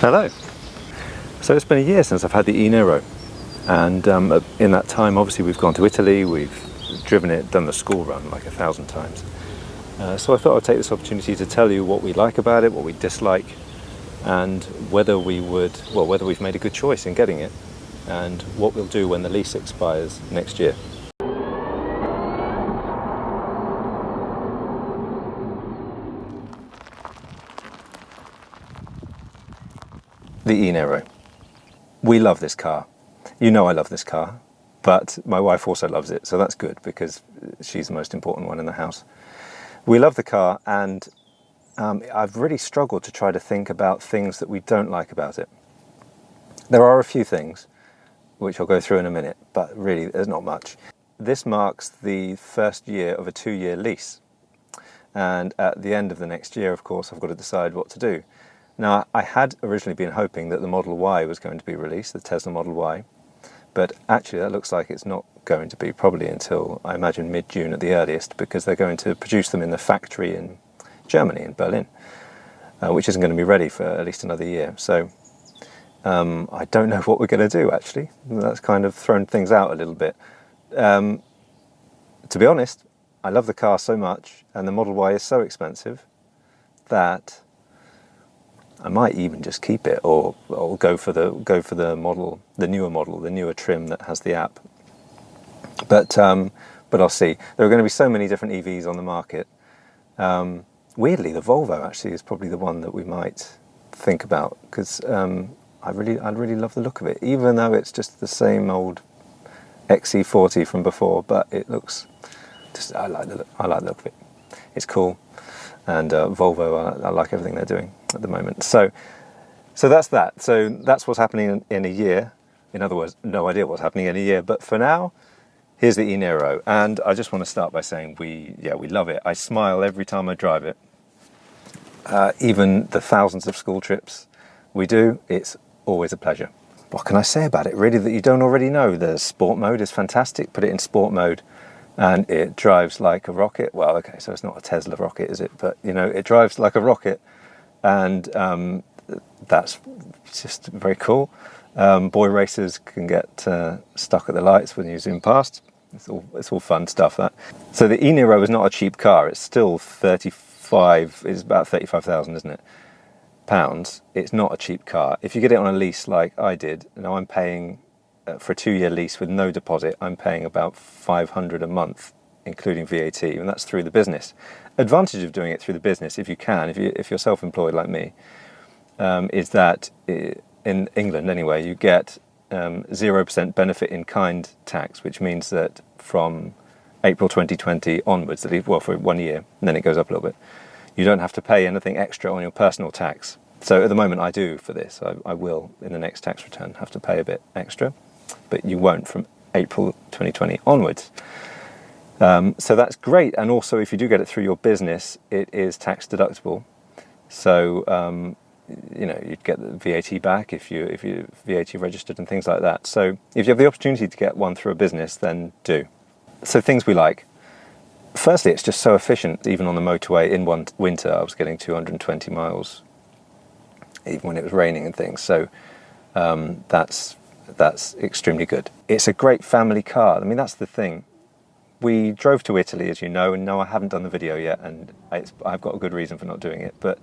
Hello. So it's been a year since I've had the e-Niro, and in that time obviously we've gone to Italy, we've driven it, done the school run like 1,000 times. So I thought I'd take this opportunity to tell you what we like about it, what we dislike, and whether we've made a good choice in getting it, and what we'll do when the lease expires next year. The e-Niro. We love this car. You know I love this car, but my wife also loves it, so that's good because she's the most important one in the house. We love the car, and I've really struggled to try to think about things that we don't like about it. There are a few things, which I'll go through in a minute, but really there's not much. This marks the first year of a 2-year lease, and at the end of the next year, of course, I've got to decide what to do. Now, I had originally been hoping that the Model Y was going to be released, the Tesla Model Y, but actually that looks like it's not going to be, probably until, I imagine, mid-June at the earliest, because they're going to produce them in the factory in Germany, in Berlin, which isn't going to be ready for at least another year. So I don't know what we're going to do, actually. That's kind of thrown things out a little bit. To be honest, I love the car so much, and the Model Y is so expensive that I might even just keep it, or go for the model, the newer trim that has the app. But I'll see. There are going to be so many different EVs on the market. Weirdly, the Volvo actually is probably the one that we might think about, because I really love the look of it, even though it's just the same old XC40 from before. But it looks I like the look of it. It's cool. And Volvo, I like everything they're doing at the moment. So that's that. So that's what's happening in a year. In other words, no idea what's happening in a year. But for now, here's the e-Niro. And I just want to start by saying we love it. I smile every time I drive it. Even the thousands of school trips we do, it's always a pleasure. What can I say about it, really, that you don't already know? The sport mode is fantastic. Put it in sport mode, and it drives like a rocket. Well, okay, so it's not a Tesla rocket, is it? But, you know, it drives like a rocket, and that's just very cool. Boy racers can get stuck at the lights when you zoom past. It's all fun stuff, that. So the e-Niro is not a cheap car. It's still it's about 35,000, isn't it? Pounds. It's not a cheap car. If you get it on a lease like I did, now I'm paying for a 2-year lease with no deposit, I'm paying about 500 a month, including VAT, and that's through the business. Advantage of doing it through the business, if you can, if you're self-employed like me, is that in England anyway, you get 0% benefit in kind tax, which means that from April 2020 onwards, for 1 year, and then it goes up a little bit, you don't have to pay anything extra on your personal tax. So at the moment I do for this. I will, in the next tax return, have to pay a bit extra, but you won't from April 2020 onwards. So that's great. And also, if you do get it through your business, it is tax deductible. So, you'd get the VAT back if you VAT registered and things like that. So if you have the opportunity to get one through a business, then do. So things we like. Firstly, it's just so efficient. Even on the motorway in one winter, I was getting 220 miles, even when it was raining and things. So that's extremely good. It's a great family car. I mean, that's the thing. We drove to Italy, as you know, and no, I haven't done the video yet, and I've got a good reason for not doing it, but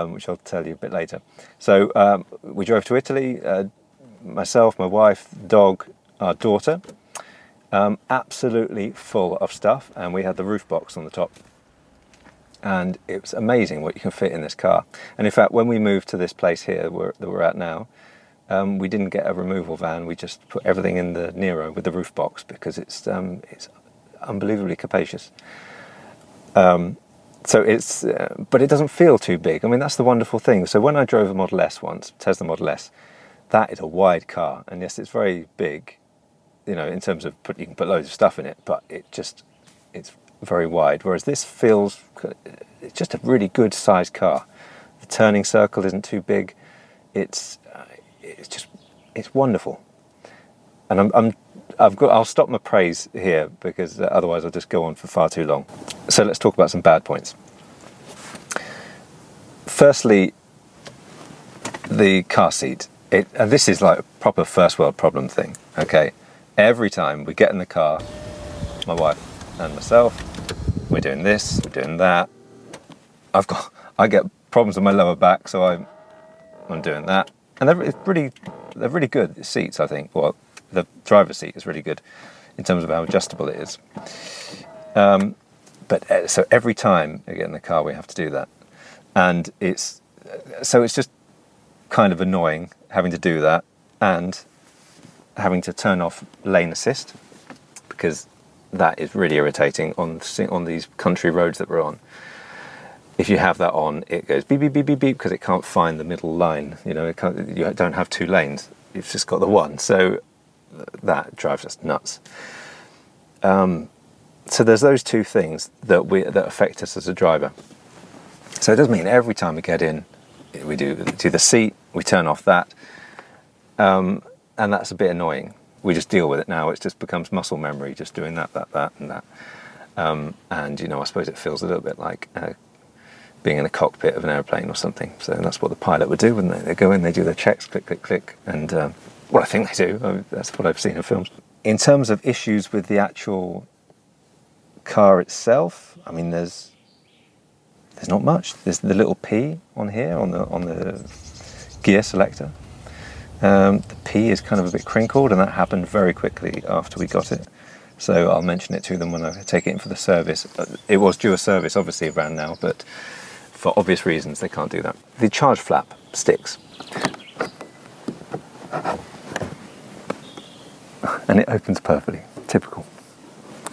which I'll tell you a bit later. So we drove to Italy, myself, my wife, dog, our daughter, absolutely full of stuff, and we had the roof box on the top. And it was amazing what you can fit in this car. And in fact, when we moved to this place here that we're at now, we didn't get a removal van. We just put everything in the Niro with the roof box because it's unbelievably capacious. So but it doesn't feel too big. I mean, that's the wonderful thing. So when I drove a Model S once, Tesla Model S, that is a wide car, and yes, it's very big, in terms of you can put loads of stuff in it, but it's very wide. Whereas this it's just a really good sized car. The turning circle isn't too big. It's wonderful, and I'll stop my praise here because otherwise I'll just go on for far too long. So let's talk about some bad points. Firstly, the car seat. And this is like a proper first world problem thing, okay? Every time we get in the car, my wife and myself, we're doing this, we're doing that. I get problems with my lower back, so I'm doing that. And they're really good seats, I think. Well, the driver's seat is really good in terms of how adjustable it is. So every time I get in the car, we have to do that. And it's just kind of annoying having to do that and having to turn off lane assist, because that is really irritating on these country roads that we're on. If you have that on, it goes beep, beep, beep, beep, beep, because it can't find the middle line. You don't have two lanes. You've just got the one. So that drives us nuts. So there's those two things that affect us as a driver. So it does mean every time we get in, we do the seat, we turn off that, and that's a bit annoying. We just deal with it now. It just becomes muscle memory, just doing that, and that. And I suppose it feels a little bit like being in a cockpit of an airplane or something. So that's what the pilot would do, wouldn't they? They go in, they do their checks, click, click, click, and well, I think they do. That's what I've seen in films. In terms of issues with the actual car itself, I mean, there's not much. There's the little P on here on the gear selector. The P is kind of a bit crinkled, and that happened very quickly after we got it. So I'll mention it to them when I take it in for the service. It was due a service, obviously, around now, but for obvious reasons, they can't do that. The charge flap sticks. And it opens perfectly. Typical.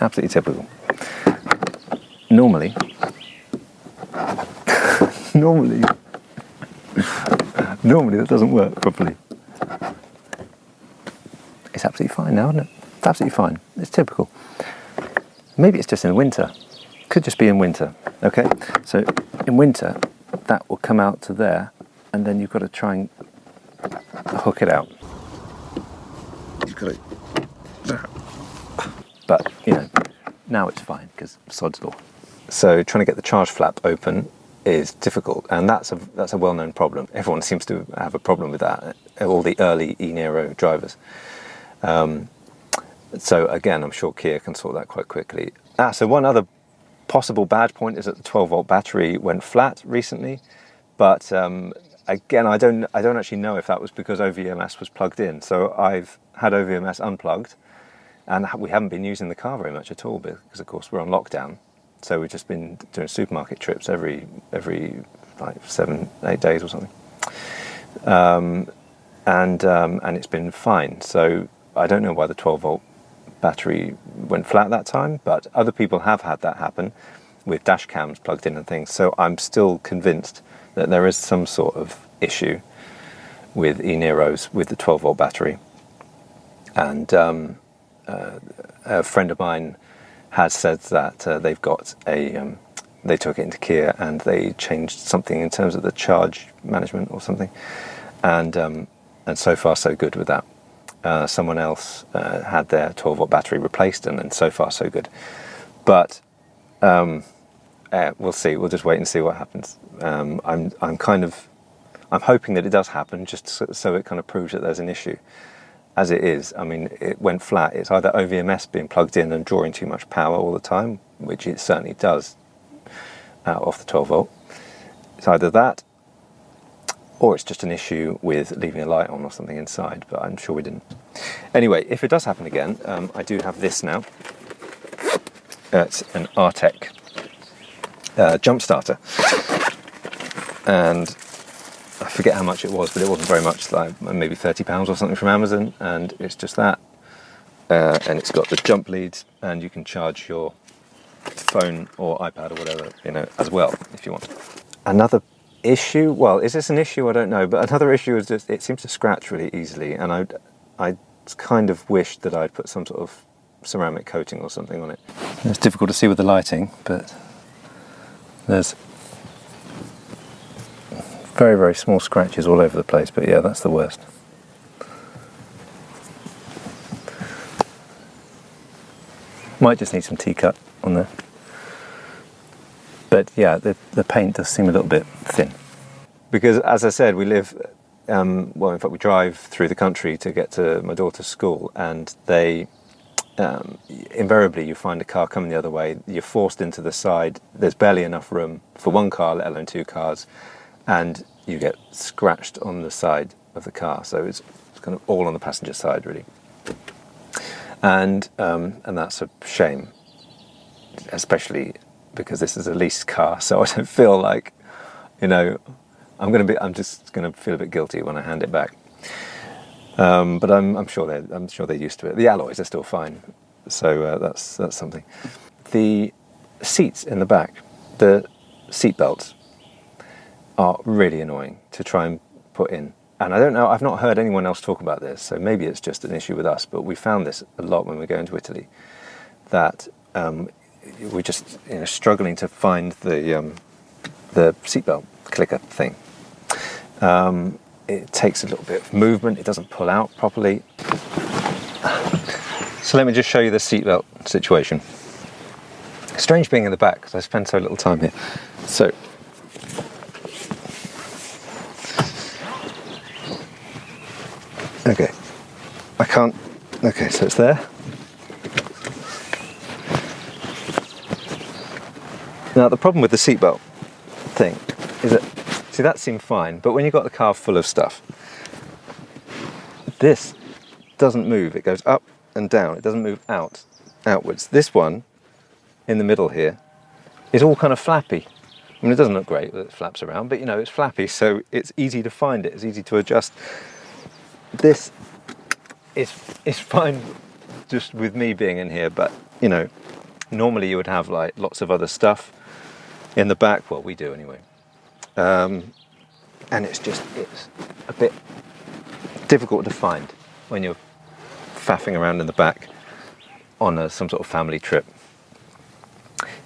Absolutely typical. Normally that doesn't work properly. It's absolutely fine now, isn't it? It's absolutely fine. It's typical. Maybe it's just in winter. Could just be in winter. Okay, so in winter that will come out to there, and then you've got to try and hook it out. You've got to. But now it's fine because sod's law. So trying to get the charge flap open is difficult, and that's a well-known problem. Everyone seems to have a problem with that. All the early e-Niro drivers. So again, I'm sure Kia can sort that quite quickly. So one other possible bad point is that the 12-volt battery went flat recently, but again, I don't actually know if that was because OVMS was plugged in. So I've had OVMS unplugged, and we haven't been using the car very much at all because, of course, we're on lockdown. So we've just been doing supermarket trips every like 7-8 days or something, and it's been fine. So I don't know why the 12-volt battery went flat that time, but other people have had that happen with dash cams plugged in and things. So I'm still convinced that there is some sort of issue with e-Niros with the 12-volt battery. And a friend of mine has said that they've got they took it into Kia and they changed something in terms of the charge management or something, and so far so good with that. Someone else had their 12-volt battery replaced, and so far so good. But we'll see. We'll just wait and see what happens. I'm hoping that it does happen, just so it kind of proves that there's an issue. As it is, I mean, it went flat. It's either OVMS being plugged in and drawing too much power all the time, which it certainly does off the 12-volt. It's either that, or it's just an issue with leaving a light on or something inside, but I'm sure we didn't. Anyway, if it does happen again, I do have this now. It's an Artec jump starter. And I forget how much it was, but it wasn't very much, like maybe £30 or something from Amazon, and it's just that. And it's got the jump leads, and you can charge your phone or iPad or whatever, as well, if you want. Another issue, well, is this an issue? I don't know, but another issue is just it seems to scratch really easily, and I kind of wish that I'd put some sort of ceramic coating or something on it. It's difficult to see with the lighting, but there's very, very small scratches all over the place, but yeah, that's the worst. Might just need some T-cut on there. But yeah, the paint does seem a little bit thin. Because as I said, we live well, in fact, we drive through the country to get to my daughter's school, and they invariably you find a car coming the other way. You're forced into the side. There's barely enough room for one car, let alone two cars, and you get scratched on the side of the car. So it's kind of all on the passenger side, really, and that's a shame, especially because this is a leased car. So I don't feel like, I'm just going to feel a bit guilty when I hand it back. But I'm sure they're used to it. The alloys are still fine, so that's something. The seats in the back, the seat belts, are really annoying to try and put in. And I don't know, I've not heard anyone else talk about this, so maybe it's just an issue with us. But we found this a lot when we go into Italy, that we're just struggling to find the seatbelt clicker thing. It takes a little bit of movement. It doesn't pull out properly. So let me just show you the seatbelt situation. Strange being in the back because I spend so little time here. So, okay, I can't. Okay, so it's there. Now the problem with the seatbelt thing is that, see, that seemed fine, but when you've got the car full of stuff, this doesn't move. It goes up and down. It doesn't move outwards. This one in the middle here is all kind of flappy. I mean, it doesn't look great that it flaps around, but it's flappy, so it's easy to find it. It's easy to adjust. This is fine just with me being in here, but normally you would have like lots of other stuff in the back. Well, we do anyway. And it's a bit difficult to find when you're faffing around in the back on some sort of family trip.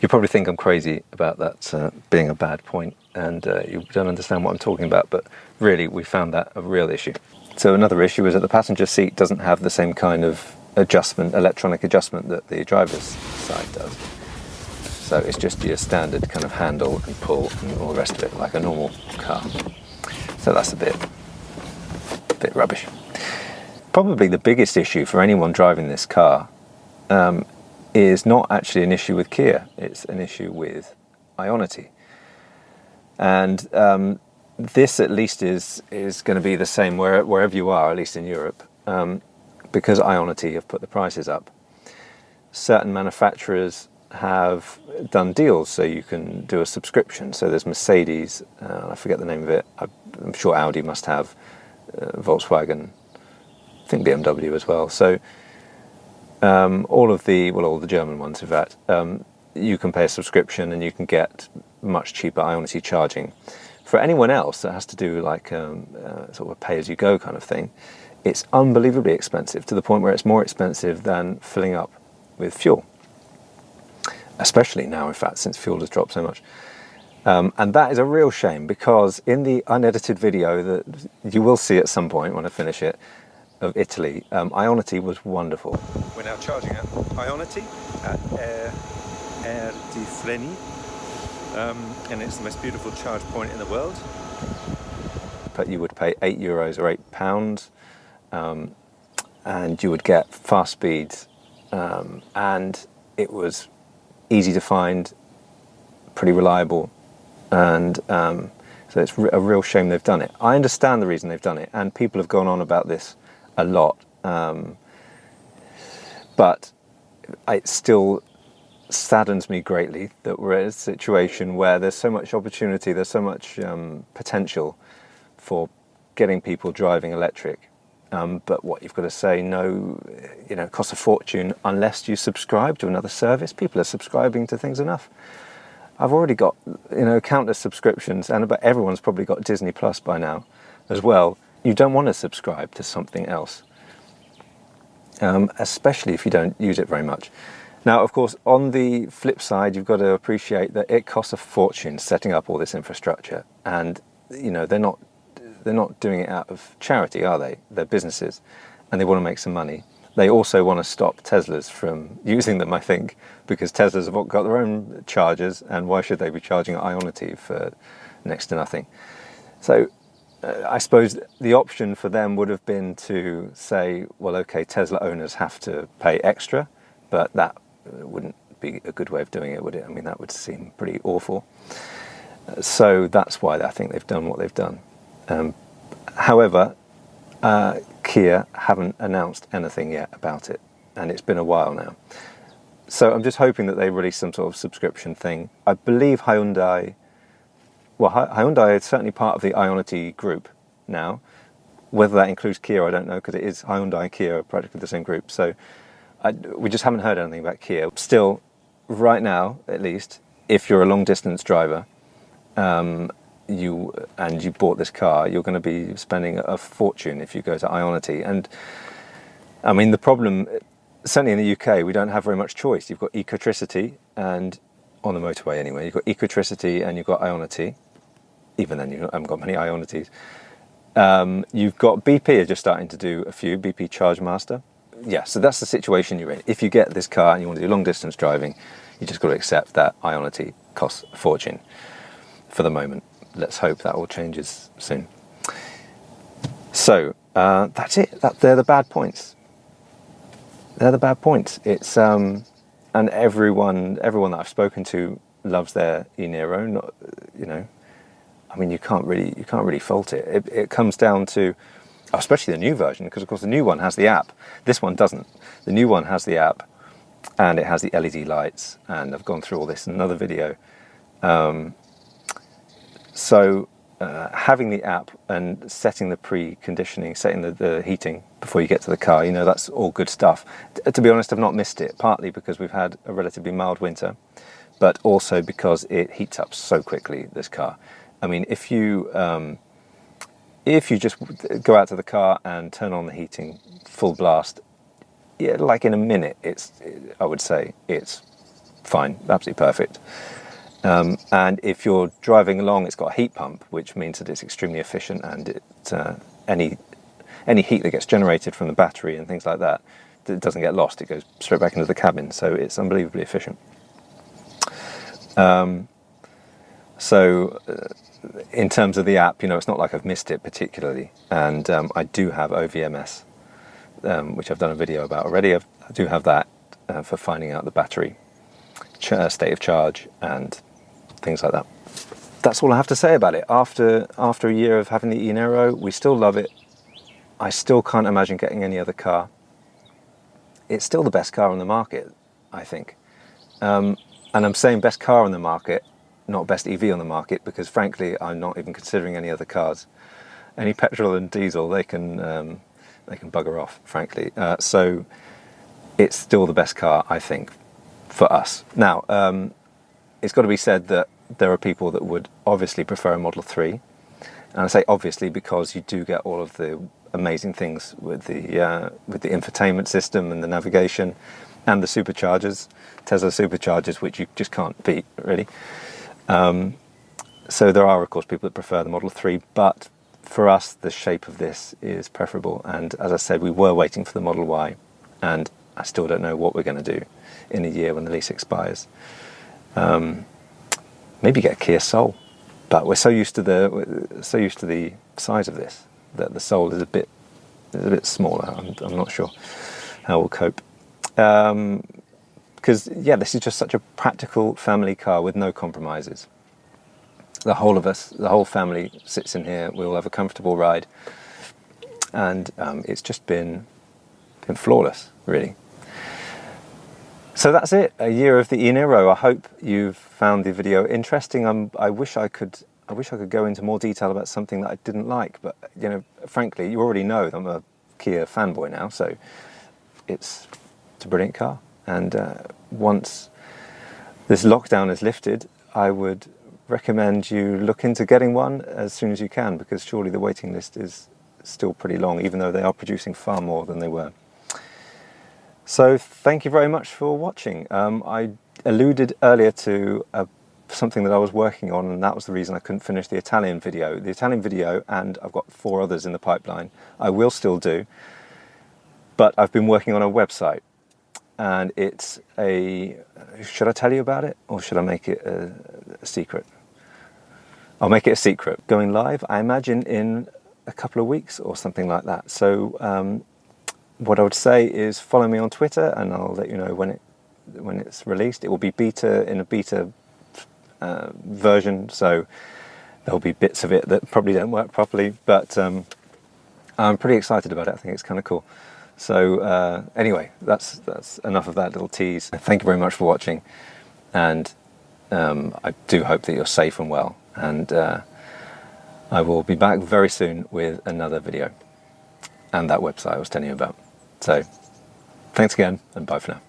You probably think I'm crazy about that being a bad point, and you don't understand what I'm talking about, but really we found that a real issue. So another issue is that the passenger seat doesn't have the same kind of electronic adjustment that the driver's side does. So it's just your standard kind of handle and pull and all the rest of it, like a normal car. So that's a bit rubbish. Probably the biggest issue for anyone driving this car is not actually an issue with Kia. It's an issue with Ionity. And this at least is going to be the same wherever you are, at least in Europe, because Ionity have put the prices up. Certain manufacturers have done deals so you can do a subscription. So there's Mercedes, I forget the name of it, I'm sure Audi must have, Volkswagen, I think BMW as well. So all the German ones, in fact, you can pay a subscription and you can get much cheaper Ionity charging. For anyone else that has to do like sort of a pay-as-you-go kind of thing, it's unbelievably expensive, to the point where it's more expensive than filling up with fuel. Especially now, in fact, since fuel has dropped so much. And that is a real shame, because in the unedited video that you will see at some point when I finish it, of Italy, Ionity was wonderful. We're now charging at Ionity at Air di Freni, and it's the most beautiful charge point in the world. But you would pay €8 or £8, and you would get fast speeds, and it was easy to find, pretty reliable, and so it's a real shame they've done it. I understand the reason they've done it, and people have gone on about this a lot, but it still saddens me greatly that we're in a situation where there's so much opportunity, there's so much potential for getting people driving electric, but what you've got to say, no, it costs a fortune unless you subscribe to another service. People are subscribing to things enough. I've already got countless subscriptions, and about everyone's probably got Disney Plus by now as well. You don't want to subscribe to something else, especially if you don't use it very much. Now, of course, on the flip side, you've got to appreciate that it costs a fortune setting up all this infrastructure, and they're not doing it out of charity, are they? They're businesses, and they want to make some money. They also want to stop Teslas from using them, I think, because Teslas have got their own chargers, and why should they be charging at Ionity for next to nothing? So I suppose the option for them would have been to say, well, okay, Tesla owners have to pay extra, but that wouldn't be a good way of doing it, would it? I mean, that would seem pretty awful. So that's why I think they've done what they've done. However, Kia haven't announced anything yet about it, and it's been a while now. So I'm just hoping that they release some sort of subscription thing. I believe Hyundai is certainly part of the Ionity group now. Whether that includes Kia, I don't know, because it is Hyundai and Kia are practically the same group. So we just haven't heard anything about Kia. Still, right now, at least, if you're a long-distance driver, you bought this car, you're going to be spending a fortune if you go to Ionity. And I mean, the problem, certainly in the UK, we don't have very much choice. You've got Ecotricity, and on the motorway anyway, you've got Ecotricity and you've got Ionity. Even then, you haven't got many Ionities. You've got BP are just starting to do a few, BP Chargemaster. Yeah, so that's the situation you're in. If you get this car and you want to do long distance driving, you just got to accept that Ionity costs a fortune for the moment. Let's hope that all changes soon. So that's it. They're the bad points. They're the bad points. It's and everyone that I've spoken to loves their e-Niro. Not, I mean, you can't really fault it. It comes down to, especially the new version, because of course the new one has the app. This one doesn't. The new one has the app, and it has the LED lights. And I've gone through all this in another video. So having the app and setting the preconditioning, setting the heating before you get to the car, that's all good stuff. To be honest, I've not missed it, partly because we've had a relatively mild winter, but also because it heats up so quickly, this car. I mean, if you just go out to the car and turn on the heating full blast, yeah, like in a minute, I would say it's fine, absolutely perfect. And if you're driving along, it's got a heat pump, which means that it's extremely efficient, and any heat that gets generated from the battery and things like that, it doesn't get lost. It goes straight back into the cabin, so it's unbelievably efficient. So in terms of the app, it's not like I've missed it particularly, and I do have OVMS, which I've done a video about already. I do have that for finding out the battery state of charge and things like that. That's all I have to say about it. After a year of having the e-Niro, we still love it. I still can't imagine getting any other car. It's still the best car on the market, I think. And I'm saying best car on the market, not best EV on the market, because frankly, I'm not even considering any other cars. Any petrol and diesel, they can bugger off, frankly. So it's still the best car, I think, for us. Now, it's got to be said that there are people that would obviously prefer a Model 3. And I say obviously because you do get all of the amazing things with the infotainment system and the navigation and the superchargers, Tesla superchargers, which you just can't beat, really. So there are, of course, people that prefer the Model 3, but for us, the shape of this is preferable. And as I said, we were waiting for the Model Y, and I still don't know what we're going to do in a year when the lease expires. Maybe get a Kia Soul, but we're so used to the size of this that the Soul is a bit smaller. I'm not sure how we'll cope. Because this is just such a practical family car with no compromises. The whole of us, the whole family sits in here. We all have a comfortable ride, and it's just been flawless, really. So that's it. A year of the e-Niro. I hope you've found the video interesting. I wish I could go into more detail about something that I didn't like, but frankly, you already know that I'm a Kia fanboy now. So it's a brilliant car. And once this lockdown is lifted, I would recommend you look into getting one as soon as you can, because surely the waiting list is still pretty long, even though they are producing far more than they were. So thank you very much for watching. I alluded earlier to something that I was working on, and that was the reason I couldn't finish the Italian video. The Italian video, and I've got 4 others in the pipeline, I will still do, but I've been working on a website. And it's should I tell you about it, or should I make it a secret? I'll make it a secret. Going live, I imagine, in a couple of weeks or something like that. So what I would say is follow me on Twitter, and I'll let you know when it's released. It will be in a beta version, so there'll be bits of it that probably don't work properly, but I'm pretty excited about it. I think it's kind of cool. So anyway, that's enough of that little tease. Thank you very much for watching, and I do hope that you're safe and well, and I will be back very soon with another video and that website I was telling you about. So thanks again, and bye for now.